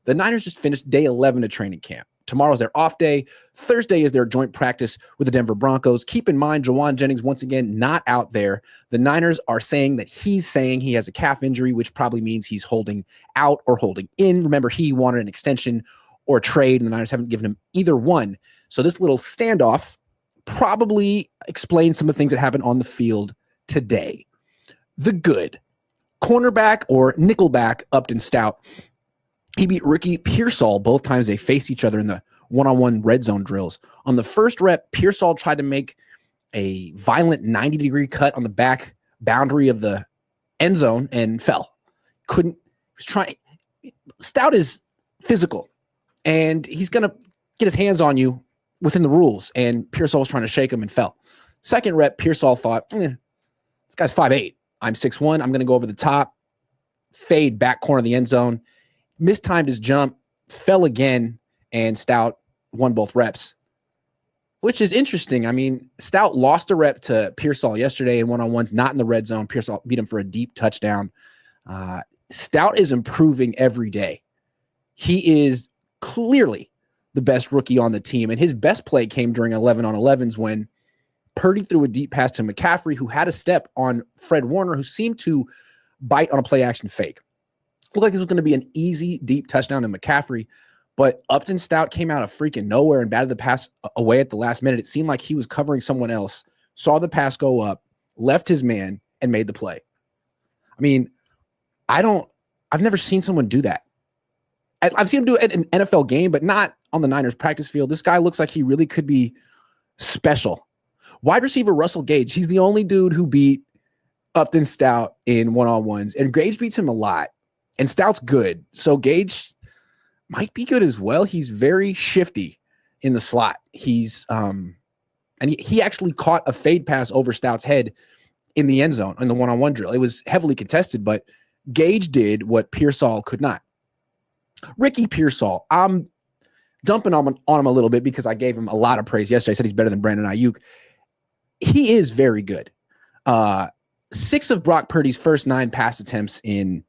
The Niners just finished day 11 of training camp. Tomorrow's their off day. Thursday is their joint practice with the Denver Broncos. Keep in mind, Jauan Jennings, once again, not out there. The Niners are saying that he's saying he has a calf injury, which probably means he's holding out or holding in. Remember, he wanted an extension or a trade, and the Niners haven't given him either one. So this little standoff probably explains some of the things that happened on the field today. The good. Cornerback or nickelback Upton Stout. He beat Ricky Pearsall both times they faced each other in the one-on-one red zone drills. On the first rep, Pearsall tried to make a violent 90-degree cut on the back boundary of the end zone and fell. Couldn't. He was trying. Stout is physical, and he's going to get his hands on you within the rules, and Pearsall was trying to shake him and fell. Second rep, Pearsall thought, this guy's 5'8". I'm 6'1". I'm going to go over the top, fade back corner of the end zone. Mistimed his jump, fell again, and Stout won both reps, which is interesting. I mean, Stout lost a rep to Pearsall yesterday in one-on-ones, not in the red zone. Pearsall beat him for a deep touchdown. Stout is improving every day. He is clearly the best rookie on the team, and his best play came during 11-on-11s when Purdy threw a deep pass to McCaffrey, who had a step on Fred Warner, who seemed to bite on a play-action fake. Looked like it was going to be an easy, deep touchdown to McCaffrey, but Upton Stout came out of freaking nowhere and batted the pass away at the last minute. It seemed like he was covering someone else, saw the pass go up, left his man, and made the play. I mean, I've never seen someone do that. I've seen him do it in an NFL game, but not on the Niners practice field. This guy looks like he really could be special. Wide receiver Russell Gage, he's the only dude who beat Upton Stout in one-on-ones, and Gage beats him a lot. And Stout's good. So Gage might be good as well. He's very shifty in the slot. He's and he actually caught a fade pass over Stout's head in the end zone in the one-on-one drill. It was heavily contested, but Gage did what Pearsall could not. Ricky Pearsall, I'm dumping on him a little bit because I gave him a lot of praise yesterday. I said he's better than Brandon Ayuk. He is very good. 6 of Brock Purdy's first 9 pass attempts in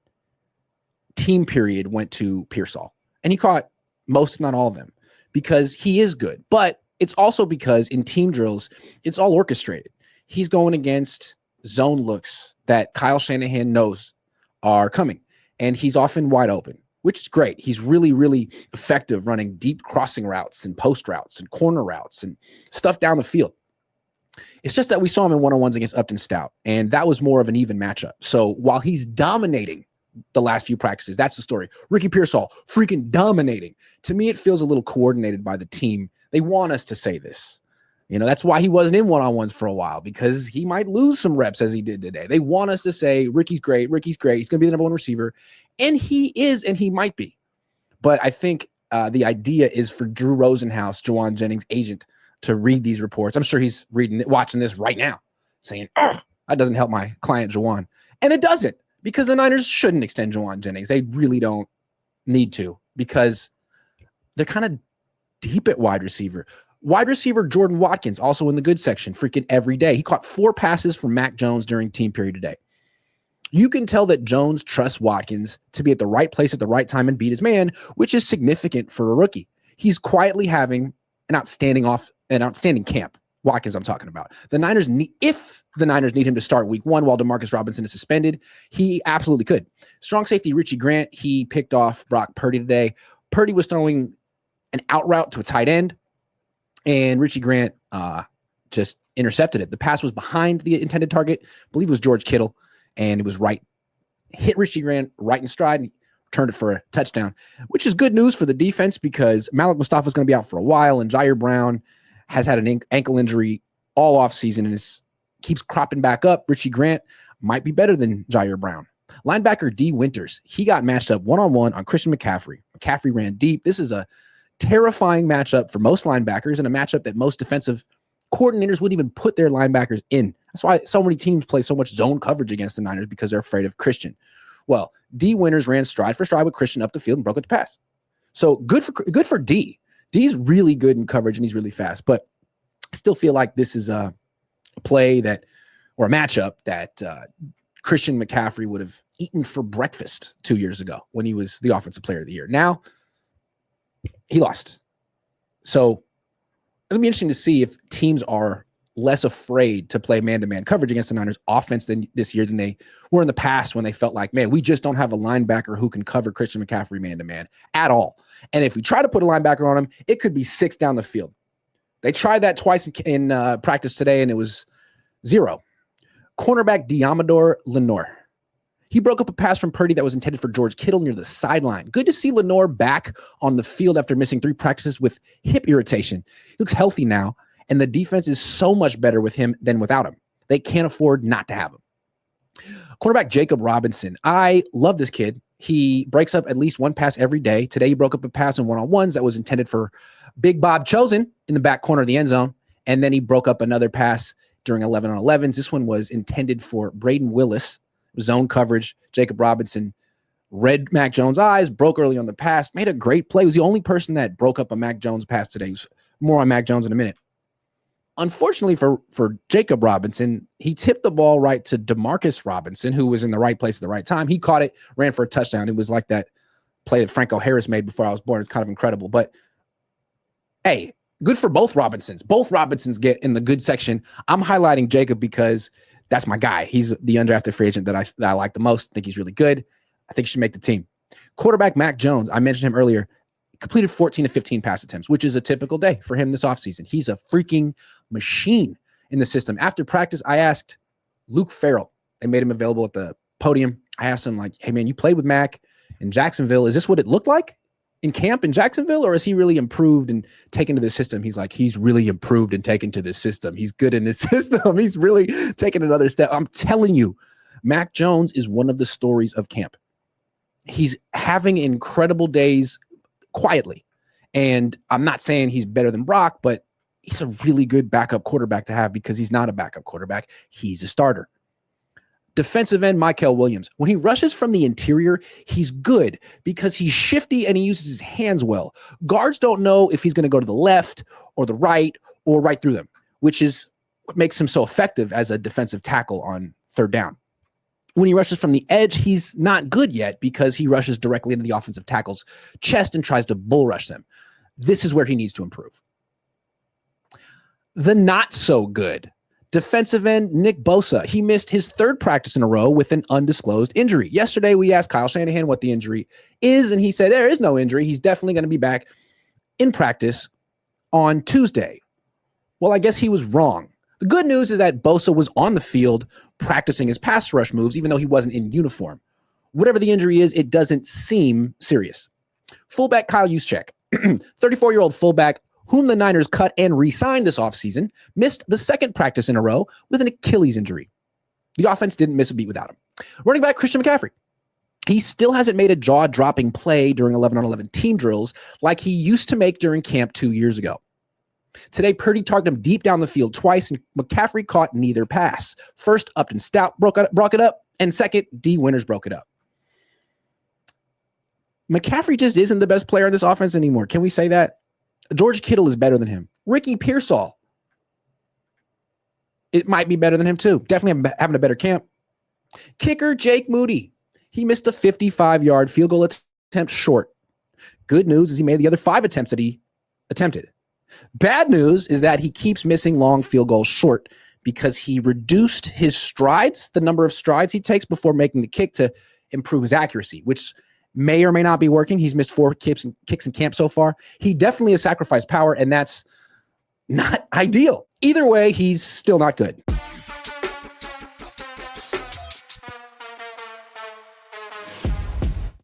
team period went to Pearsall, and he caught most, if not all of them, because he is good. But it's also because in team drills, it's all orchestrated. He's going against zone looks that Kyle Shanahan knows are coming, and he's often wide open, which is great. He's really, really effective running deep crossing routes and post routes and corner routes and stuff down the field. It's just that we saw him in one-on-ones against Upton Stout, and that was more of an even matchup. So while he's dominating the last few practices, that's the story. Ricky Pearsall, freaking dominating. To me, it feels a little coordinated by the team. They want us to say this. You know, that's why he wasn't in one-on-ones for a while, because he might lose some reps as he did today. They want us to say, Ricky's great. He's going to be the number one receiver. And he is, and he might be. But I think the idea is for Drew Rosenhaus, Jauan Jennings' agent, to read these reports. I'm sure he's watching this right now, saying, that doesn't help my client Jauan. And it doesn't, because the Niners shouldn't extend Jauan Jennings. They really don't need to, because they're kind of deep at wide receiver. Wide receiver Jordan Watkins, also in the good section, freaking every day. He caught 4 passes from Mac Jones during team period today. You can tell that Jones trusts Watkins to be at the right place at the right time and beat his man, which is significant for a rookie. He's quietly having an outstanding camp. Watkins, I'm talking about. If the Niners need him to start week 1 while DeMarcus Robinson is suspended, he absolutely could. Strong safety Richie Grant, he picked off Brock Purdy today. Purdy was throwing an out route to a tight end, and Richie Grant just intercepted it. The pass was behind the intended target. I believe it was George Kittle, and it was right. Hit Richie Grant right in stride and turned it for a touchdown, which is good news for the defense, because Malik Mustafa is going to be out for a while, and Jair Brown has had an ankle injury all offseason and keeps cropping back up. Richie Grant might be better than Jair Brown. Linebacker D. Winters, he got matched up one-on-one on Christian McCaffrey. McCaffrey ran deep. This is a terrifying matchup for most linebackers, and a matchup that most defensive coordinators wouldn't even put their linebackers in. That's why so many teams play so much zone coverage against the Niners, because they're afraid of Christian. Well, D. Winters ran stride for stride with Christian up the field and broke it to pass. So good for D. D's really good in coverage, and he's really fast. But I still feel like this is a play or a matchup that Christian McCaffrey would have eaten for breakfast 2 years ago when he was the offensive player of the year. Now, He lost. So it'll be interesting to see if teams are less afraid to play man-to-man coverage against the Niners offense this year than they were in the past when they felt like, man, we just don't have a linebacker who can cover Christian McCaffrey man-to-man at all. And if we try to put a linebacker on him, it could be 6 down the field. They tried that twice in practice today, and it was 0. Cornerback Diamador Lenore. He broke up a pass from Purdy that was intended for George Kittle near the sideline. Good to see Lenore back on the field after missing 3 practices with hip irritation. He looks healthy now, and the defense is so much better with him than without him. They can't afford not to have him. Cornerback Jacob Robinson. I love this kid. He breaks up at least one pass every day. Today, he broke up a pass in one-on-ones that was intended for Big Bob Chosen in the back corner of the end zone, and then he broke up another pass during 11-on-11s. This one was intended for Braden Willis. Zone coverage. Jacob Robinson read Mac Jones' eyes, broke early on the pass, made a great play. He was the only person that broke up a Mac Jones pass today. More on Mac Jones in a minute. Unfortunately for Jacob Robinson, he tipped the ball right to Demarcus Robinson, who was in the right place at the right time. He caught it, ran for a touchdown. It was like that play that Franco Harris made before I was born. It's kind of incredible. But, hey, good for both Robinsons. Both Robinsons get in the good section. I'm highlighting Jacob because that's my guy. He's the undrafted free agent that I like the most. I think he's really good. I think he should make the team. Quarterback Mac Jones, I mentioned him earlier, completed 14 to 15 pass attempts, which is a typical day for him this offseason. He's a freaking machine in the system. After practice, I asked Luke Farrell. They made him available at the podium. I asked him, like, hey, man, you played with Mac in Jacksonville. Is this what it looked like in camp in Jacksonville, or is he really improved and taken to the system? He's like, he's really improved and taken to this system. He's good in this system. He's really taken another step. I'm telling you, Mac Jones is one of the stories of camp. He's having incredible days quietly. And I'm not saying he's better than Brock, but he's a really good backup quarterback to have because he's not a backup quarterback. He's a starter. Defensive end, Mykel Williams. When he rushes from the interior, he's good because he's shifty and he uses his hands well. Guards don't know if he's going to go to the left or the right or right through them, which is what makes him so effective as a defensive tackle on third down. When he rushes from the edge, he's not good yet because he rushes directly into the offensive tackle's chest and tries to bull rush them. This is where he needs to improve. The not so good defensive end, Nick Bosa. He missed his 3rd practice in a row with an undisclosed injury. Yesterday, we asked Kyle Shanahan what the injury is, and he said there is no injury. He's definitely going to be back in practice on Tuesday. Well, I guess he was wrong. The good news is that Bosa was on the field practicing his pass rush moves, even though he wasn't in uniform. Whatever the injury is, it doesn't seem serious. Fullback Kyle Juszczyk, 34-year-old fullback, whom the Niners cut and re-signed this offseason, missed the 2nd practice in a row with an Achilles injury. The offense didn't miss a beat without him. Running back Christian McCaffrey. He still hasn't made a jaw-dropping play during 11-on-11 team drills like he used to make during camp 2 years ago. Today, Purdy targeted him deep down the field twice, and McCaffrey caught neither pass. First, Upton Stout broke it up, and second, D. Winters broke it up. McCaffrey just isn't the best player in this offense anymore. Can we say that? George Kittle is better than him. Ricky Pearsall, it might be better than him too. Definitely having a better camp. Kicker Jake Moody. He missed a 55-yard field goal attempt short. Good news is he made the other 5 attempts that he attempted. Bad news is that he keeps missing long field goals short because he reduced his strides, the number of strides he takes before making the kick to improve his accuracy, which may or may not be working. He's missed 4 kicks in camp so far. He definitely has sacrificed power, and that's not ideal. Either way, he's still not good.